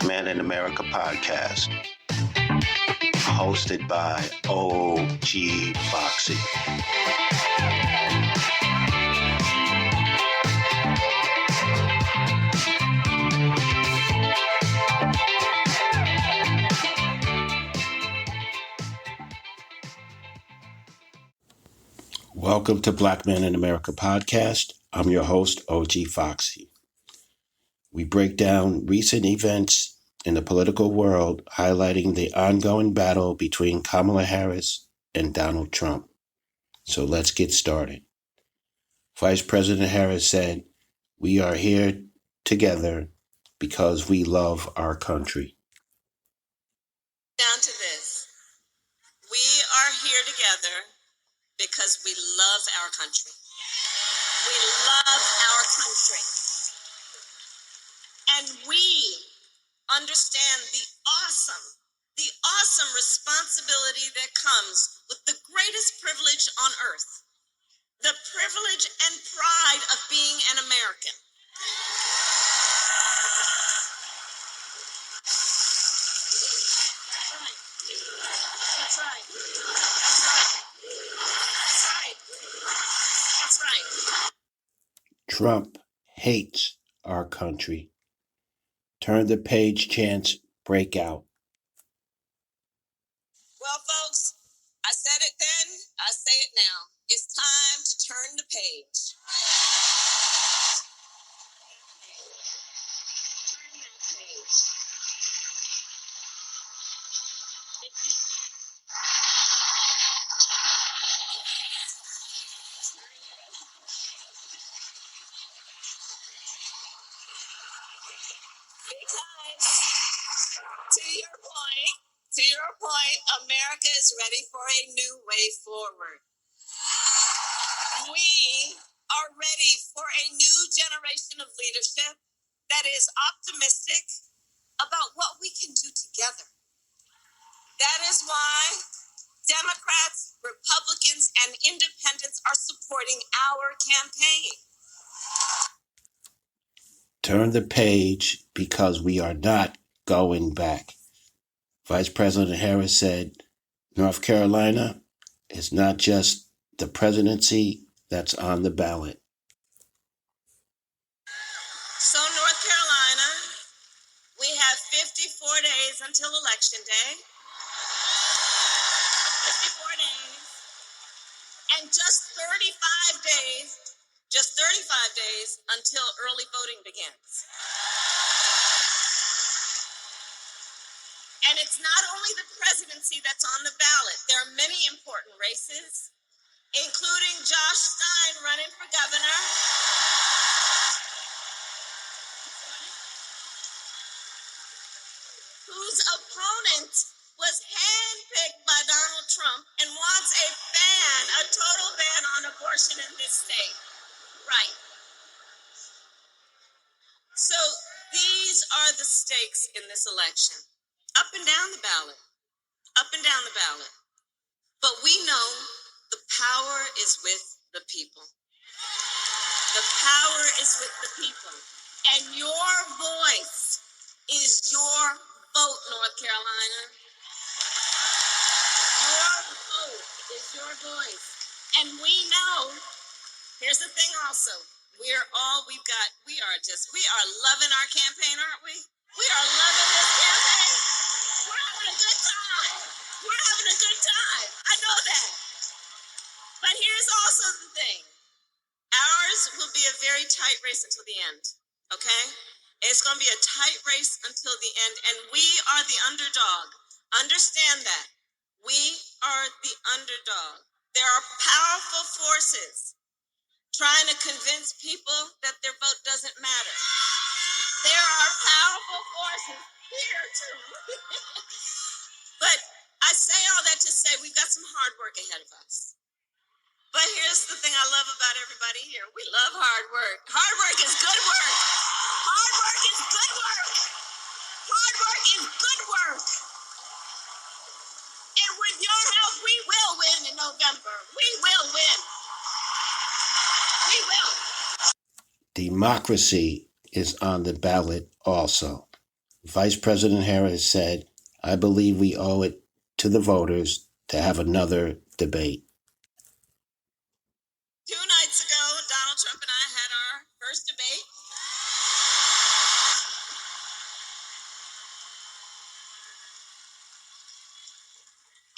Man in America podcast, hosted by OG FOXXIE. Welcome to Black Man in America podcast. I'm your host, OG FOXXIE. We break down recent events in the political world, highlighting the ongoing battle between Kamala Harris and Donald Trump. So let's get started. Vice President Harris said, "We are here together because we love our country." Down to this. We are here together because we love our country. We love our country. And we understand the awesome responsibility that comes with the greatest privilege on earth, the privilege and pride of being an American. That's right. That's right. Trump hates our country. Turn the page chants break out. Well, folks, I said it then, I say it now. It's time to turn the page. Turn that page. Because, to your point, America is ready for a new way forward. We are ready for a new generation of leadership that is optimistic about what we can do together. That is why Democrats, Republicans, and independents are supporting our campaign. Turn the page because we are not going back. Vice President Harris said, North Carolina is not just the presidency that's on the ballot. So, North Carolina, we have 54 days until Election Day. 54 days. And just 35 days until early voting begins. And it's not only the presidency that's on the ballot. There are many important races, including Josh Stein running for governor, whose opponent was handpicked by Donald Trump and wants a total ban on abortion in this state. Right. So these are the stakes in this election. Up and down the ballot. But we know the power is with the people. The power is with the people. And your voice is your vote, North Carolina. Your vote is your voice. And we know, here's the thing also, we are loving our campaign, aren't we? We are loving this campaign. We're having a good time. I know that. But here's also the thing. Ours will be a very tight race until the end, okay? It's going to be a tight race until the end, and we are the underdog. Understand that. We are the underdog. There are powerful forces trying to convince people that their vote doesn't matter. There are powerful forces here, too. But I say all that to say we've got some hard work ahead of us. But here's the thing I love about everybody here. We love hard work. Hard work is good work. Hard work is good work. Hard work is good work. And with your help, we will win in November. We will win. We will. Democracy is on the ballot also. Vice President Harris said, I believe we owe it to the voters to have another debate. 2 nights ago, Donald Trump and I had our first debate.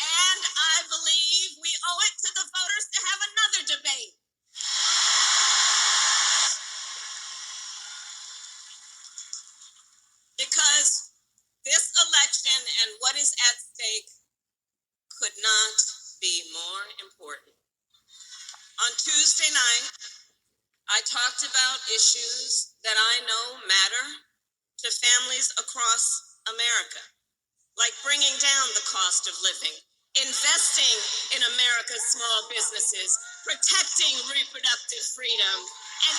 And I believe we owe it to the voters to have another debate. Because this election and what is at stake could not be more important. On Tuesday night, I talked about issues that I know matter to families across America, like bringing down the cost of living, investing in America's small businesses, protecting reproductive freedom, and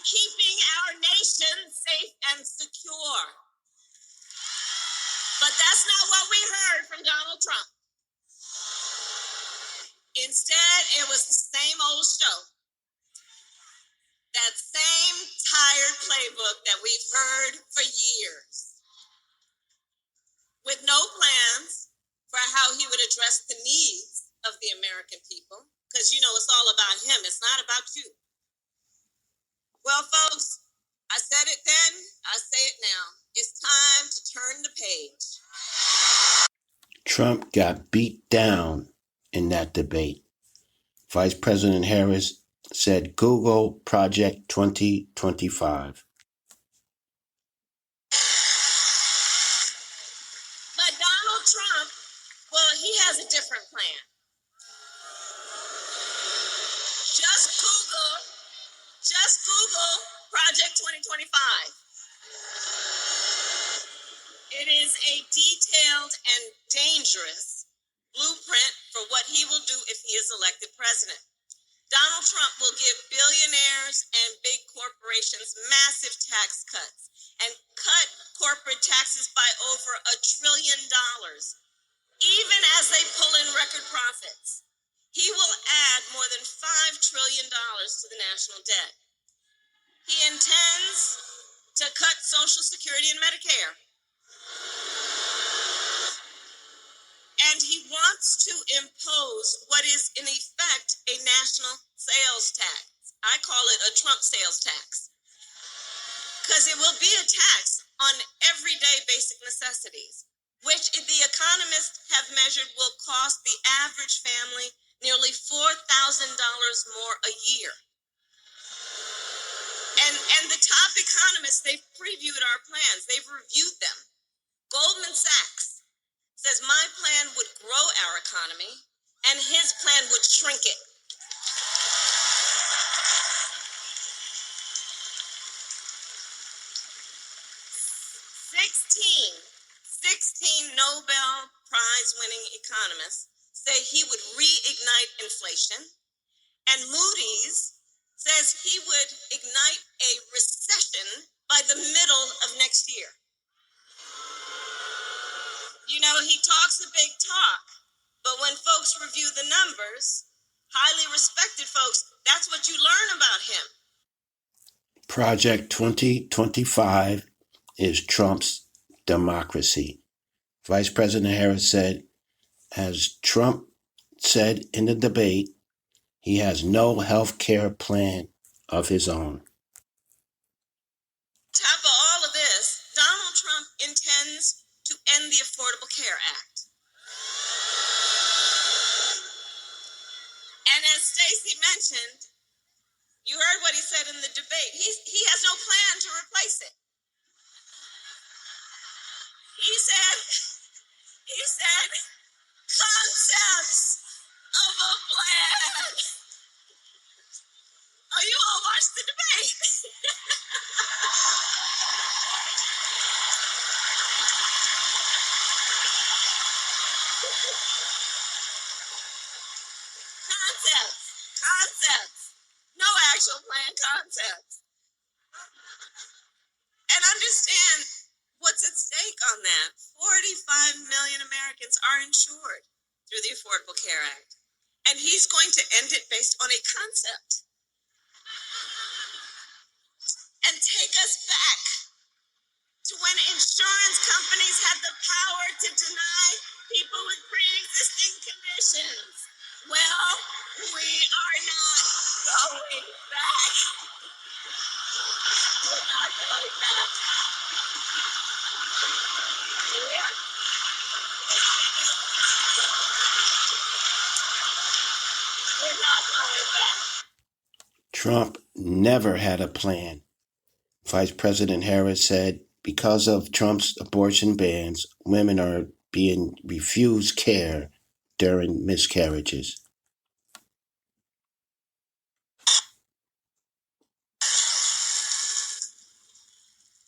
keeping our nation safe and secure. But that's not what we heard from Donald Trump. Instead, it was the same old show. That same tired playbook that we've heard for years, with no plans for how he would address the needs of the American people, because it's all about him, it's not about you. Well, folks, I said it then, I say it now. It's time to turn the page. Trump got beat down in that debate. Vice President Harris said Google Project 2025. But Donald Trump, well, he has a different plan. Just Google Project 2025. It is a detailed and dangerous blueprint for what he will do if he is elected president. Donald Trump will give billionaires and big corporations massive tax cuts and cut corporate taxes by over $1 trillion, even as they pull in record profits. He will add more than $5 trillion to the national debt. He intends to cut Social Security and Medicare. And he wants to impose what is, in effect, a national sales tax. I call it a Trump sales tax. Because it will be a tax on everyday basic necessities, which the economists have measured will cost the average family nearly $4,000 more a year. And the top economists, they've previewed our plans. They've reviewed them. Goldman Sachs says my plan would grow our economy and his plan would shrink it. 16 Nobel Prize-winning economists say he would reignite inflation, and Moody's says he would ignite a recession by the middle of next year. He talks a big talk, but when folks review the numbers, highly respected folks, that's what you learn about him. Project 2025 is Trump's democracy. Vice President Harris said, as Trump said in the debate, he has no health care plan of his own. On top of all of this, Donald Trump intends to end the Affordable Care Act. And as Stacey mentioned, you heard what he said in the debate. He has no plan to replace it. He said, concepts of a plan. Oh, you all watched the debate. Concepts. No actual plan, concepts. And understand what's at stake on that. 45 million Americans are insured through the Affordable Care Act. And he's going to end it based on a concept. and take us back to when insurance companies had the power to deny people with pre-existing conditions. Well, we are not going back. We're not going back. We're not going back. Trump never had a plan. Vice President Harris said because of Trump's abortion bans, women are being refused care during miscarriages.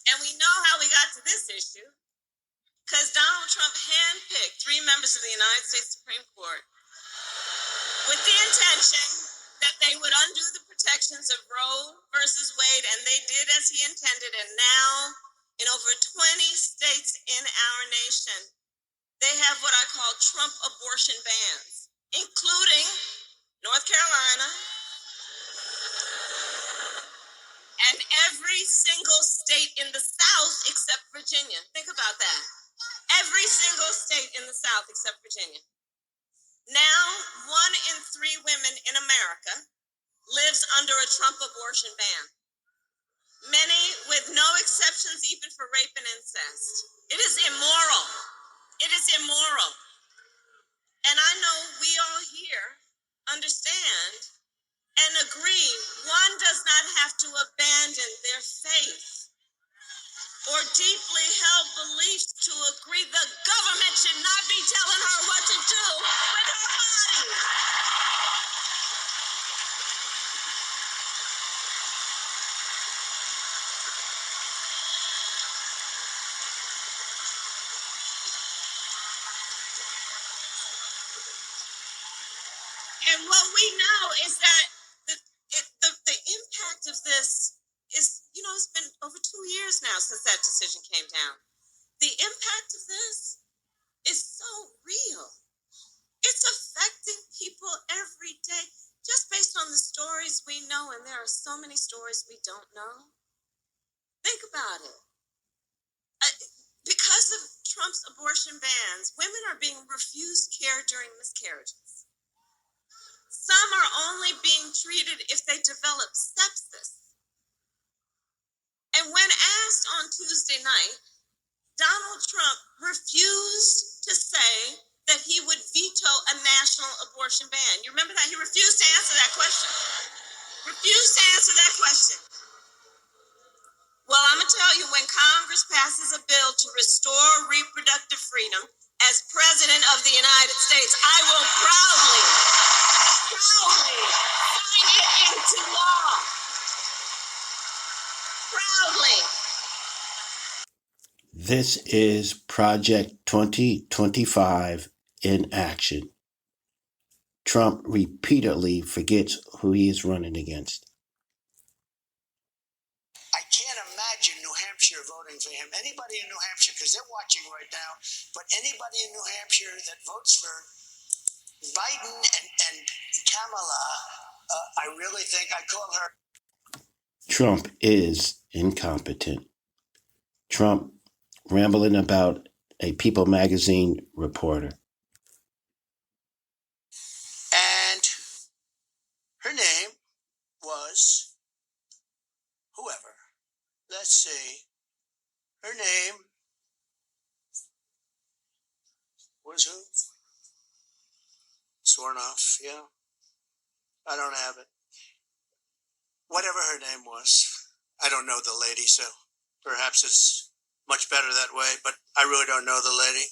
And we know how we got to this issue because Donald Trump handpicked 3 members of the United States Supreme Court with the intention that they would undo the protections of Roe versus Wade, and they did as he intended. And now, in over 20 states in our nation, they have what I call Trump abortion bans, including North Carolina and every single state in the South except Virginia. Think about that. Every single state in the South except Virginia. Now, 1 in 3 women in America lives under a Trump abortion ban. Many with no exceptions even for rape and incest. It is immoral. It is immoral. And I know we all here understand and agree one does not have to abandon their faith or deeply held beliefs to agree the government should not be telling her what to do with her body. And what we know is that the impact of this is, it's been over 2 years now since that decision came down. The impact of this is so real. It's affecting people every day just based on the stories we know, and there are so many stories we don't know. Think about it. Because of Trump's abortion bans, women are being refused care during miscarriages. Some are only being treated if they develop sepsis. And when asked on Tuesday night, Donald Trump refused to say that he would veto a national abortion ban. You remember that? He refused to answer that question. Refused to answer that question. Well, I'm going to tell you, when Congress passes a bill to restore reproductive freedom, as President of the United States, I will proudly sign it into law. Proudly. This is Project 2025 in action. Trump repeatedly forgets who he is running against. I can't imagine New Hampshire voting for him. Anybody in New Hampshire, because they're watching right now, but anybody in New Hampshire that votes for Biden and Kamala, I really think I call her. Trump is incompetent. Trump rambling about a People magazine reporter. And her name was whoever. Let's see. Her name was who? Swornoff, yeah. I don't have it. Whatever her name was. I don't know the lady, so perhaps it's much better that way, but I really don't know the lady.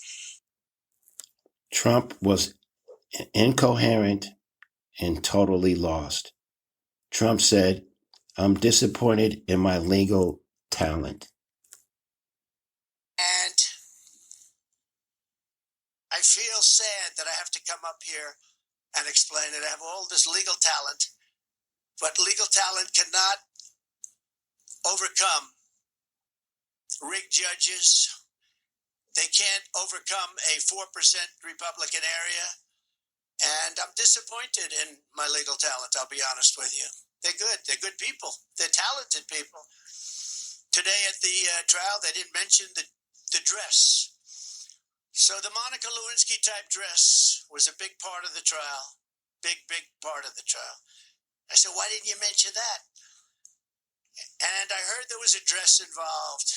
Trump was incoherent and totally lost. Trump said, "I'm disappointed in my legal talent." And I feel sad that I have to come up here and explain it. I have all this legal talent, but legal talent cannot overcome rigged judges. They can't overcome a 4% Republican area. And I'm disappointed in my legal talent, I'll be honest with you. They're good. They're good people. They're talented people. Today at the trial, they didn't mention the dress. So the Monica Lewinsky type dress was a big part of the trial. Big part of the trial. I said, why didn't you mention that? And I heard there was a dress involved.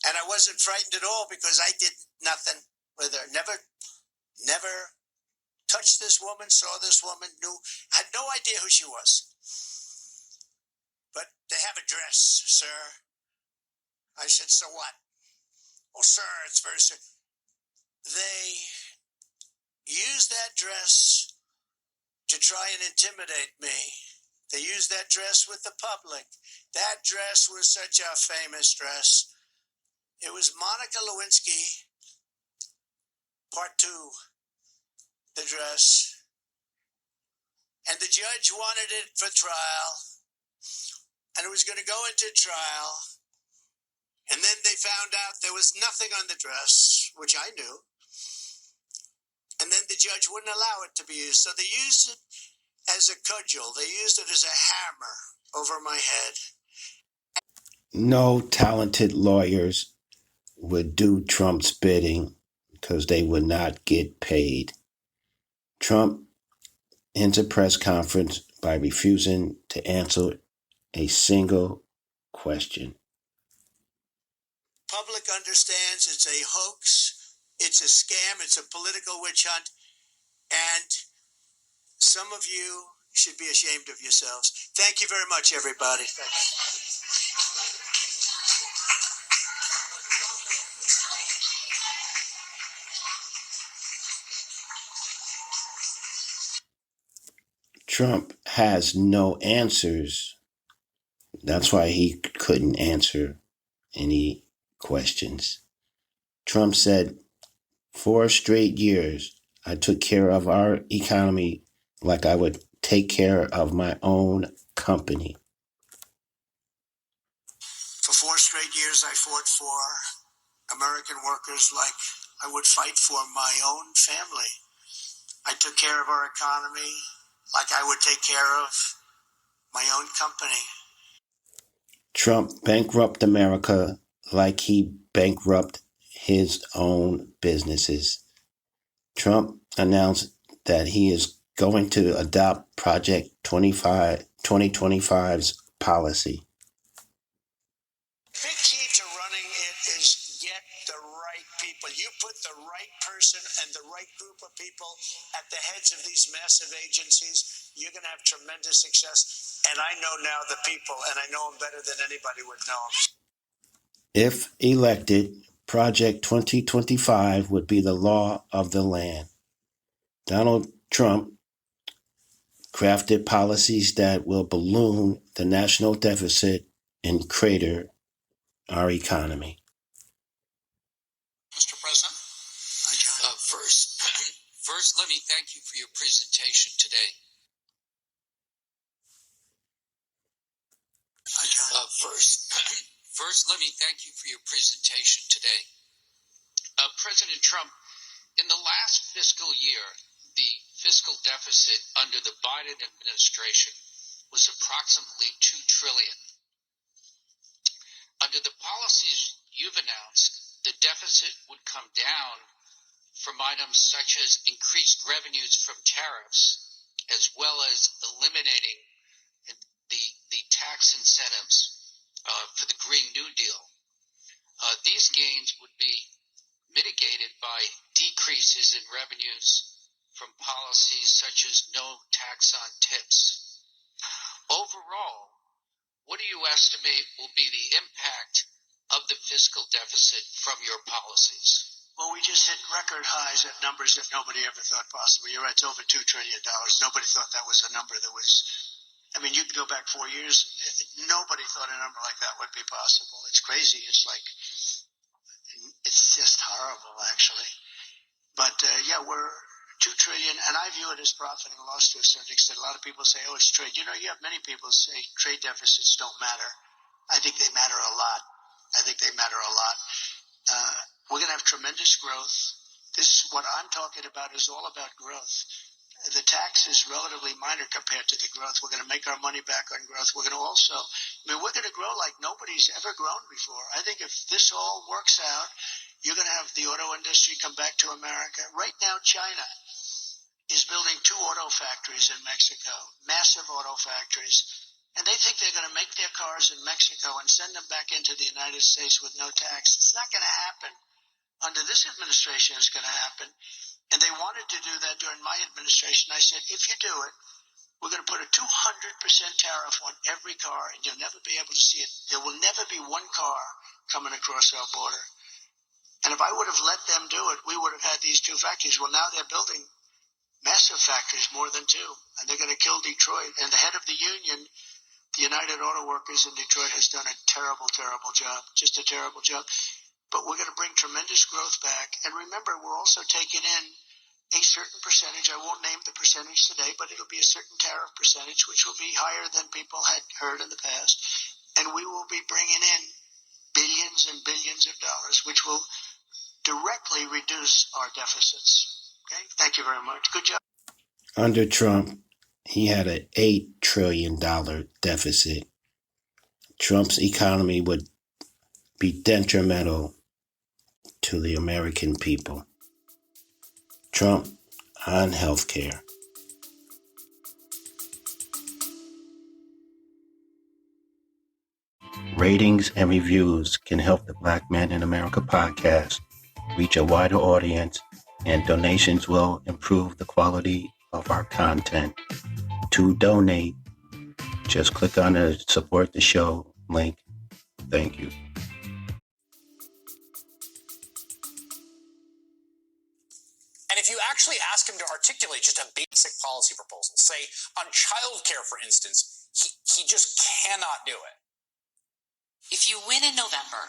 And I wasn't frightened at all because I did nothing with her. Never touched this woman, saw this woman, had no idea who she was. But they have a dress, sir. I said, so what? Well, sir, it's very simple. They used that dress to try and intimidate me. They used that dress with the public. That dress was such a famous dress. It was Monica Lewinsky, part 2, the dress. And the judge wanted it for trial. And it was going to go into trial. And then they found out there was nothing on the dress, which I knew. And then the judge wouldn't allow it to be used. So they used it as a cudgel. They used it as a hammer over my head. No talented lawyers would do Trump's bidding because they would not get paid. Trump ends a press conference by refusing to answer a single question. Public understands it's a hoax, it's a scam, it's a political witch hunt, and some of you should be ashamed of yourselves. Thank you very much, everybody. Trump has no answers. That's why he couldn't answer any questions. Trump said, 4 straight years, I took care of our economy like I would take care of my own company. For 4 straight years, I fought for American workers like I would fight for my own family. I took care of our economy like I would take care of my own company. Trump bankrupted America like he bankrupted his own businesses. Trump announced that he is going to adopt Project 2025's policy. Big key to running it is get the right people. You put the right person and the right group of people at the heads of these massive agencies, you're going to have tremendous success. And I know now the people, and I know them better than anybody would know them. If elected, Project 2025 would be the law of the land. Donald Trump crafted policies that will balloon the national deficit and crater our economy. Mr. President? Hi, John. First, let me thank you for your presentation today. Hi, John. First, let me thank you for your presentation today. President Trump, in the last fiscal year, the fiscal deficit under the Biden administration was approximately $2 trillion. Under the policies you've announced, the deficit would come down from items such as increased revenues from tariffs, as well as eliminating the tax incentives for the Green New Deal. These gains would be mitigated by decreases in revenues from policies such as no tax on tips. Overall, what do you estimate will be the impact of the fiscal deficit from your policies? Well, we just hit record highs at numbers that nobody ever thought possible. You're right, it's over $2 trillion. Nobody thought that was a number that was, I mean, you can go back 4 years. Nobody thought a number like that would be possible. It's crazy. It's just horrible, actually. But, yeah, we're $2 trillion, and I view it as profit and loss to a certain extent. A lot of people say, oh, it's trade. You know, you have many people say trade deficits don't matter. I think they matter a lot. We're going to have tremendous growth. This, what I'm talking about, is all about growth. the tax is relatively minor compared to the growth. We're going to make our money back on growth. We're going to also, we're going to grow like nobody's ever grown before. I think if this all works out, you're going to have the auto industry come back to America. Right now, China is building 2 auto factories in Mexico, massive auto factories. And they think they're going to make their cars in Mexico and send them back into the United States with no tax. It's not going to happen. Under this administration, it's going to happen. And they wanted to do that during my administration. I said, if you do it, we're going to put a 200% tariff on every car, and you'll never be able to see it. There will never be one car coming across our border. And if I would have let them do it, we would have had these 2 factories. Well, now they're building massive factories, more than 2, and they're going to kill Detroit. And the head of the union, the United Auto Workers in Detroit, has done a terrible, terrible job, just a terrible job. But we're going to bring tremendous growth back. And remember, we're also taking in a certain percentage. I won't name the percentage today, but it'll be a certain tariff percentage, which will be higher than people had heard in the past. And we will be bringing in billions and billions of dollars, which will directly reduce our deficits. Okay? Thank you very much. Good job. Under Trump, he had an $8 trillion deficit. Trump's economy would be detrimental to the American people. Trump on health care. Ratings and reviews can help the Black Men in America podcast reach a wider audience, and donations will improve the quality of our content. To donate, just click on the support the show link. Thank you. And if you actually ask him to articulate just a basic policy proposal, say on childcare, for instance, he just cannot do it. If you win in November,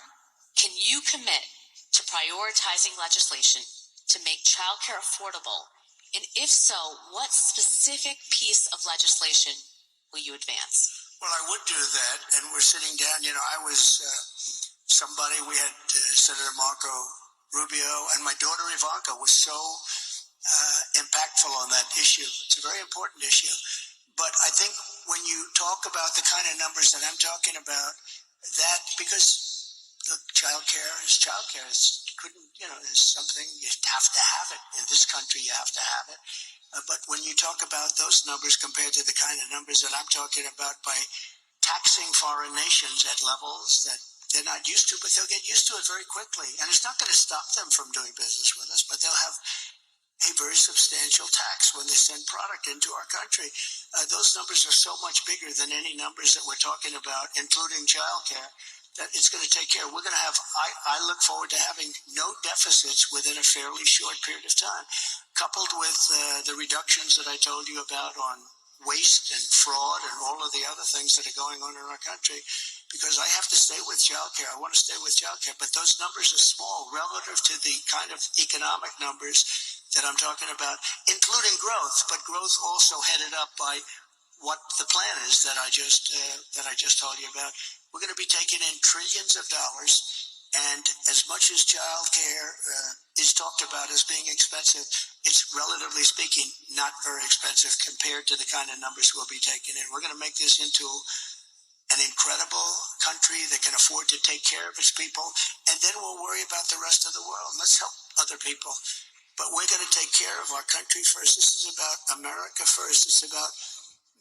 can you commit to prioritizing legislation to make childcare affordable? And if so, what specific piece of legislation will you advance? Well, I would do that, and we're sitting down. You know, I was somebody, we had Senator Marco Rubio, and my daughter Ivanka was so impactful on that issue. It's a very important issue. But I think when you talk about the kind of numbers that I'm talking about, that, because look, childcare is childcare. It's couldn't, you know, there's something, you have to have it. In this country, you have to have it. But when you talk about those numbers compared to the kind of numbers that I'm talking about by taxing foreign nations at levels that they're not used to, but they'll get used to it very quickly. And it's not going to stop them from doing business with us, but they'll have a very substantial tax when they send product into our country. Those numbers are so much bigger than any numbers that we're talking about, including childcare, that it's going to take care. We're going to have, I look forward to having no deficits within a fairly short period of time, coupled with the reductions that I told you about on waste and fraud and all of the other things that are going on in our country, because I have to stay with childcare. I want to stay with childcare, but those numbers are small relative to the kind of economic numbers that I'm talking about, including growth, but growth also headed up by what the plan is that I just told you about. We're going to be taking in trillions of dollars, and as much as child care is talked about as being expensive, it's relatively speaking not very expensive compared to the kind of numbers we'll be taking in. We're going to make this into an incredible country that can afford to take care of its people, and then we'll worry about the rest of the world. Let's help other people. But we're going to take care of our country first. This is about America first. It's about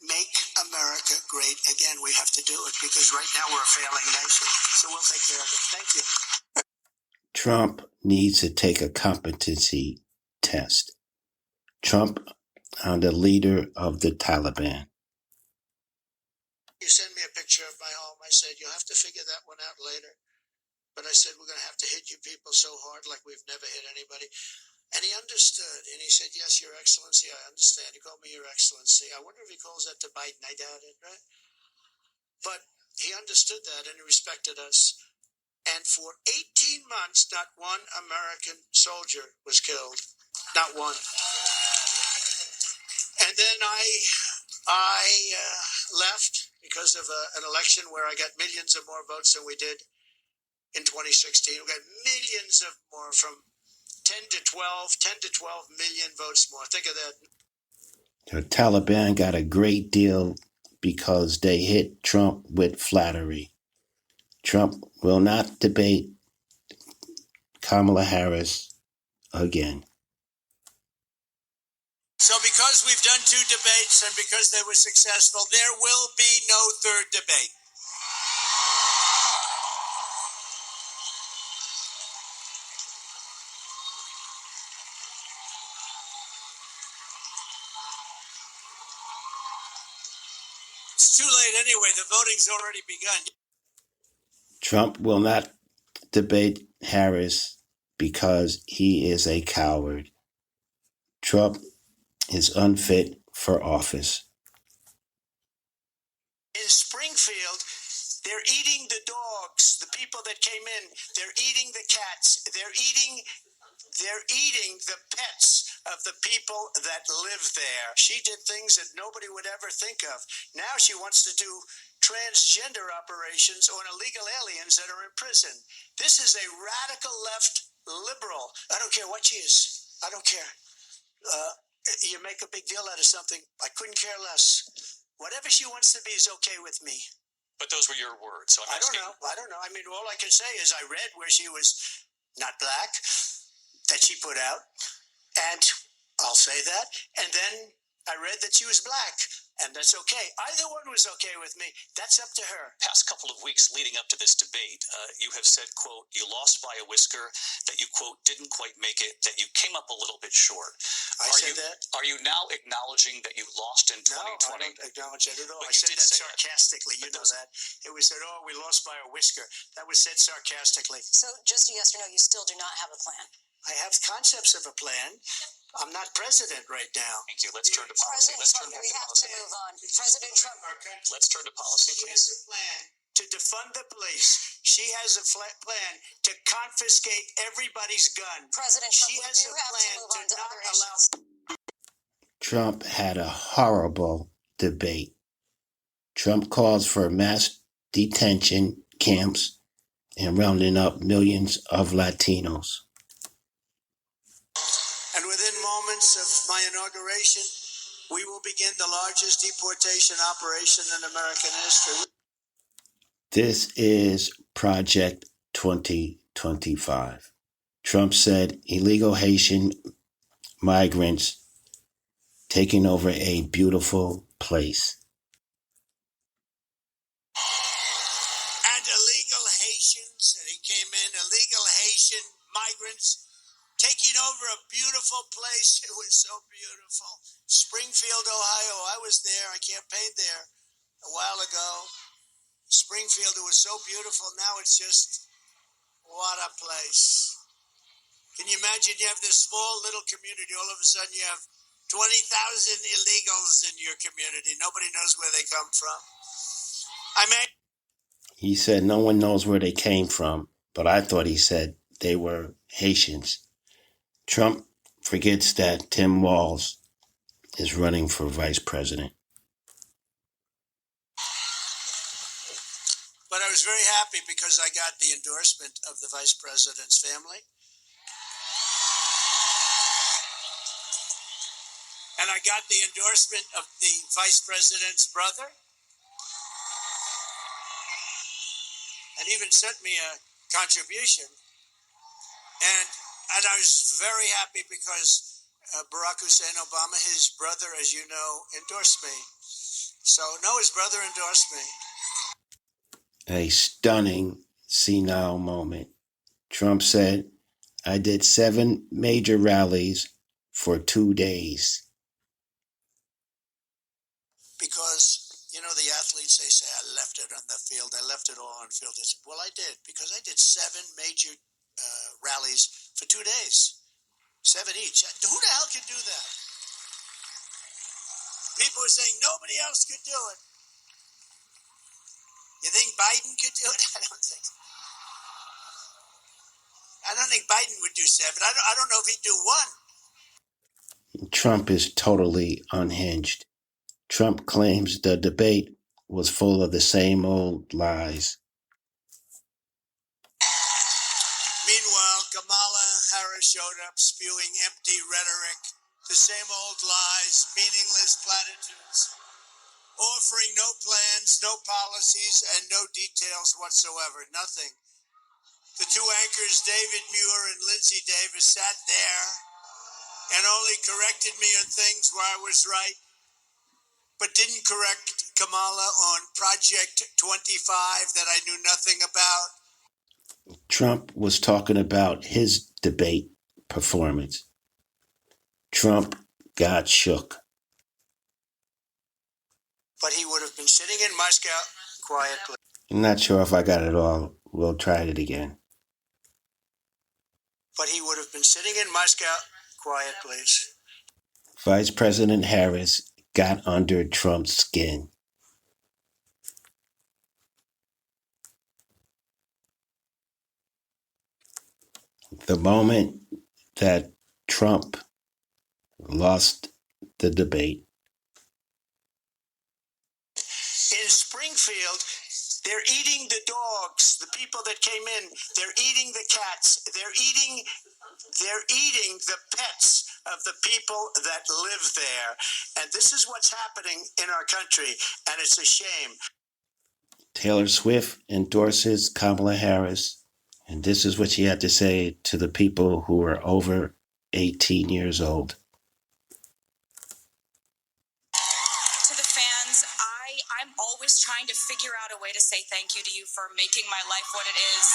make America great again. We have to do it because right now we're a failing nation. So we'll take care of it. Thank you. Trump needs to take a competency test. Trump, the leader of the Taliban. You send me a picture of my home. I said, you'll have to figure that one out later. But I said, we're going to have to hit you people so hard like we've never hit anybody. And he understood, and he said, yes, Your Excellency, I understand. He called me Your Excellency. I wonder if he calls that to Biden. I doubt it, right? But he understood that, and he respected us. And for 18 months, not one American soldier was killed. Not one. And then I left because of an election where I got millions of more votes than we did in 2016. We got millions of more, from 10 to 12 million votes more. Think of that. The Taliban got a great deal because they hit Trump with flattery. Trump will not debate Kamala Harris again. So because we've done 2 debates and because they were successful, there will be no third debate. It's too late anyway. The voting's already begun. Trump will not debate Harris because he is a coward. Trump is unfit for office. In Springfield, they're eating the dogs, the people that came in. They're eating the cats. They're eating the pets of the people that live there. She did things that nobody would ever think of. Now she wants to do transgender operations on illegal aliens that are in prison. This is a radical left liberal. I don't care what she is. I don't care. You make a big deal out of something. I couldn't care less. Whatever she wants to be is okay with me. But those were your words, so I'm asking. I don't know. I mean, all I can say is I read where she was not black, that she put out, and I'll say that. And then I read that she was black, and that's okay. Either one was okay with me. That's up to her. Past couple of weeks leading up to this debate, you have said, quote, you lost by a whisker, that you, quote, didn't quite make it, that you came up a little bit short. I said that. Are you now acknowledging that you lost in 2020? No, I don't acknowledge that at all. But I said that sarcastically. You know that. It was said, oh, we lost by a whisker. That was said sarcastically. So just a yes or no, you still do not have a plan. I have concepts of a plan. I'm not president right now. Thank you. Let's turn to policy. President Trump, we have to move on. President Trump. Let's turn to policy, She please. has a plan to defund the police. She has a plan to confiscate everybody's gun. President Trump, She we has do a have to plan move to on to not other allow. issues. Trump had a horrible debate. Trump calls for mass detention camps and rounding up millions of Latinos. And within moments of my inauguration, we will begin the largest deportation operation in American history. This is Project 2025. Trump said illegal Haitian migrants taking over a beautiful place. And illegal Haitians, and he came in, illegal Haitian migrants taking over a beautiful place. It was so beautiful. Springfield, Ohio. I was there. I campaigned there a while ago. Springfield, it was so beautiful. Now it's just, what a place. Can you imagine you have this small little community. All of a sudden you have 20,000 illegals in your community. Nobody knows where they come from. He said no one knows where they came from, but I thought he said they were Haitians. Trump forgets that Tim Walz is running for vice president. But I was very happy because I got the endorsement of the vice president's family. And I got the endorsement of the vice president's brother. And even sent me a contribution. And I was very happy because Barack Hussein Obama, his brother, as you know, endorsed me. So, no, his brother endorsed me. A stunning senile moment. Trump said, I did 7 major rallies for 2 days. Because, you know, the athletes, they say, I left it on the field. I left it all on the field. I said, well, I did, because I did 7 major rallies for 2 days. 7 each. Who the hell could do that? People were saying nobody else could do it. You think Biden could do it? I don't think so. I don't think Biden would do 7. I don't know if he'd do 1. Trump is totally unhinged. Trump claims the debate was full of the same old lies. Meanwhile, Kamala Harris showed up spewing empty rhetoric. The same old lies, meaningless platitudes, offering no plans, no policies, and no details whatsoever. Nothing. The two anchors, David Muir and Lindsay Davis, sat there and only corrected me on things where I was right, but didn't correct Kamala on Project 25 that I knew nothing about. Trump was talking about his debate performance. Trump got shook. But he would have been sitting in Moscow quietly. I'm not sure if I got it all. We'll try it again. But he would have been sitting in Moscow quiet, please. Vice President Harris got under Trump's skin. The moment that Trump lost the debate, in Springfield, they're eating the dogs, the people that came in. They're eating the cats. They're eating the pets of the people that live there. And this is what's happening in our country, and it's a shame. Taylor Swift endorses Kamala Harris, and this is what she had to say to the people who are over 18 years old. To the fans, I'm always trying to figure out a way to say thank you to you for making my life what it is,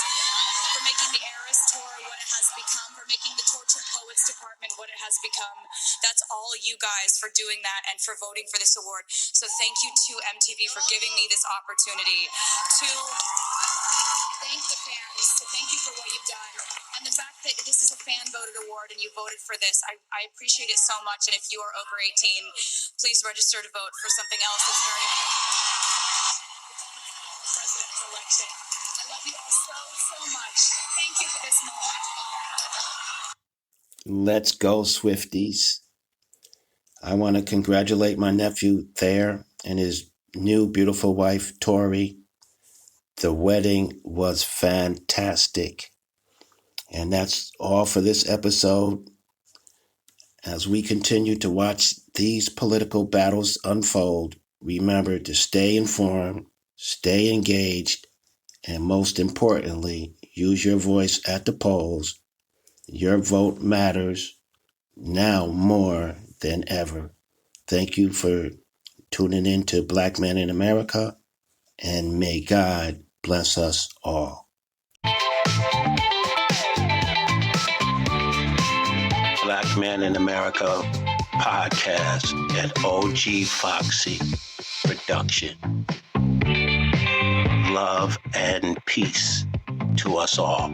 for making the Eras Tour what it has become, for making the Tortured Poets Department what it has become. That's all you guys for doing that and for voting for this award. So thank you to MTV for giving me this opportunity to thank the fans, to thank you for what you've done. And the fact that this is a fan-voted award and you voted for this, I appreciate it so much. And if you are over 18, please register to vote for something else that's very important. The presidential election. I love you all so much. Thank you for this moment. Let's go, Swifties. I want to congratulate my nephew Thayer and his new beautiful wife, Tori. The wedding was fantastic. And that's all for this episode. As we continue to watch these political battles unfold, remember to stay informed, stay engaged, and most importantly, use your voice at the polls. Your vote matters now more than ever. Thank you for tuning in to Black Men in America, and may God bless us all. Black Men in America podcast and OG FOXXIE production. Love and peace to us all.